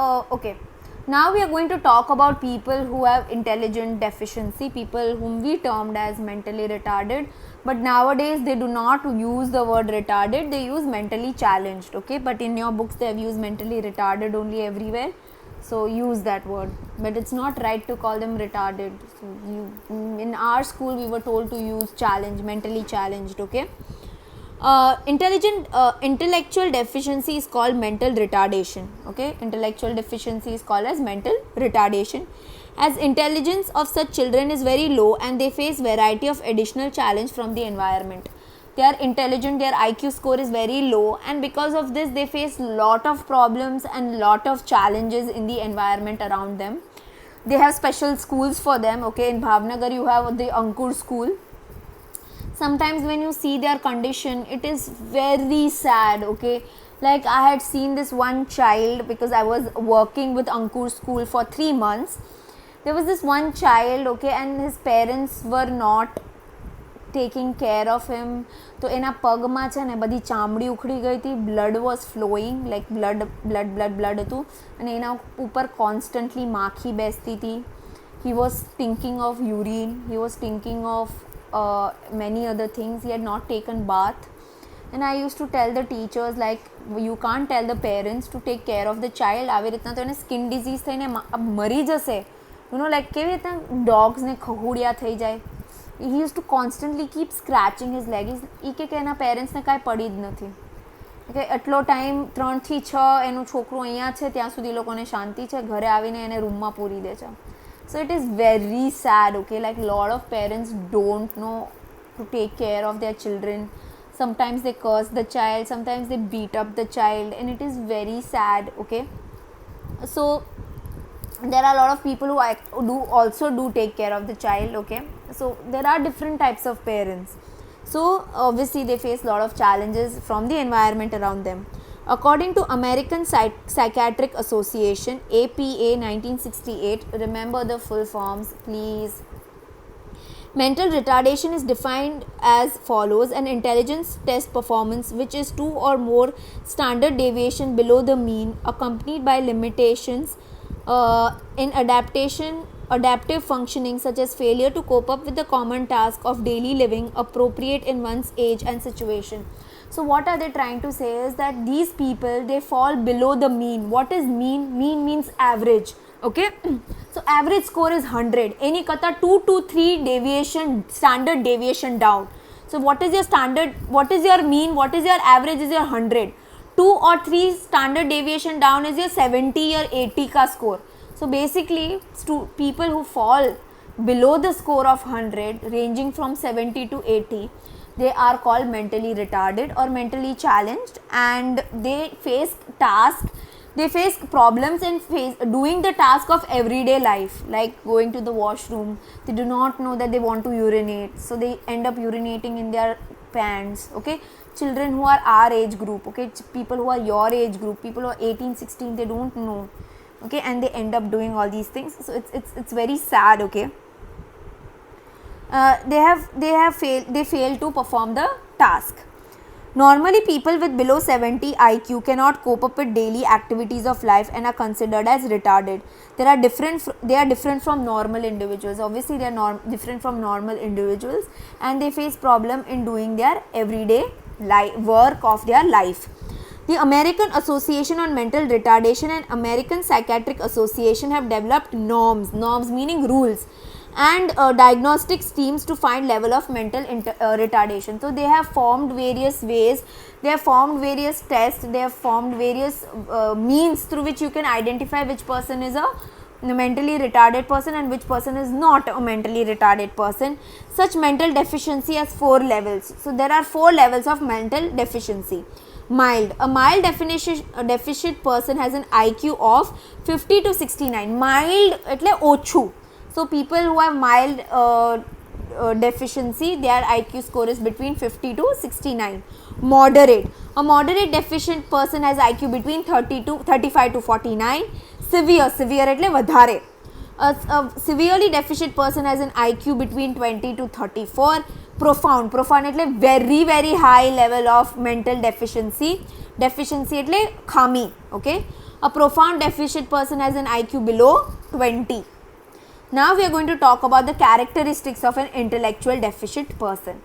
Okay, now we are going to talk about people who have intelligent deficiency, people whom we termed as mentally retarded, but nowadays they do not use the word retarded, they use mentally challenged. Okay, but in your books they have used mentally retarded only everywhere, so use that word, but it's not right to call them retarded. So in our school we were told to use challenge, mentally challenged. Okay, intellectual deficiency is called mental retardation. Okay, intellectual deficiency is called as mental retardation, as intelligence of such children is very low and they face variety of additional challenge from the environment. They are intelligent, their IQ score is very low, and because of this they face lot of problems and lot of challenges in the environment around them. They have special schools for them. Okay, in Bhavnagar you have the Ankur school. Sometimes when you see their condition, it is very sad. Okay, like I had seen this one child, because I was working with Ankur school for 3 months. There was this one child, okay, and his parents were not taking care of him. તો એના પગમાં છે ને બધી ચામડી ઉખડી ગઈ હતી, blood was flowing, like blood હતું, અને એના ઉપર કોન્સ્ટન્ટલી માખી બેસતી હતી. He was stinking of urine, he was stinking of many other things. He had not taken bath, and I used to tell the teachers, like, you can't tell the parents to take care of the child. આવી રીતના તો એને skin disease થઈને મરી જશે. Like કેવી રીતના ડોગ્સને ખહુડિયા થઈ જાય. He used to constantly keep scratching his leg. એ કે એના પેરેન્ટ્સને કાંઈ પડી જ નથી. કે એટલો ટાઈમ 3 થી 6 એનું છોકરું અહીંયા છે, ત્યાં સુધી લોકોને શાંતિ છે, ઘરે આવીને એને રૂમમાં પૂરી દે છે. So it is very sad. Okay, like lot of parents don't know to take care of their children. Sometimes they curse the child, sometimes they beat up the child, and it is very sad. Okay, so there are a lot of people who also do take care of the child. Okay, so there are different types of parents. So obviously they face a lot of challenges from the environment around them. According to American Psychiatric Association, APA 1968, remember the full forms please. Mental retardation is defined as follows: an intelligence test performance which is 2 or more standard deviation below the mean, accompanied by limitations in adaptive functioning, such as failure to cope up with the common task of daily living appropriate in one's age and situation. So what are they trying to say is that these people, they fall below the mean. What is mean? Mean means average. Okay, so average score is 100. Any kata 2 to 3 deviation, standard deviation down. So what is your standard, what is your mean, what is your average is your 100. 2 or 3 standard deviation down is your 70 or 80 ka score. So basically people who fall below the score of 100, ranging from 70 to 80, they are called mentally retarded or mentally challenged, and they face problems in doing the task of everyday life, like going to the washroom. They do not know that they want to urinate, so they end up urinating in their pants. Okay, children who are our age group, okay, people who are your age group, people who are 18, 16, they don't know. Okay, and they end up doing all these things. So it's very sad. Okay, they fail to perform the task. Normally people with below 70 IQ cannot cope up with daily activities of life and are considered as retarded. They are different from normal individuals. Obviously they are different from normal individuals, and they face problem in doing their everyday work of their life. The American Association on Mental Retardation and American Psychiatric Association have developed norms meaning rules, and diagnostic teams to find level of mental retardation. So they have formed various ways, they have formed various tests, they have formed various means through which you can identify which person is a mentally retarded person and which person is not a mentally retarded person. Such mental deficiency has 4 levels. So there are 4 levels of mental deficiency. Mild. A mild deficient person has an IQ of 50 to 69. Mild એટલે ઓછું. So people who have mild deficiency, their IQ score is between 50 to 69. Moderate. A moderate deficient person has IQ between 35 to 49. Severe એટલે વધારે. A severely deficient person has an IQ between 20 to 34. Profound એટલે very high level of mental deficiency એટલે ખામી. Okay, A profound deficient person has an IQ below 20. Now we are going to talk about the characteristics of an intellectual deficient person.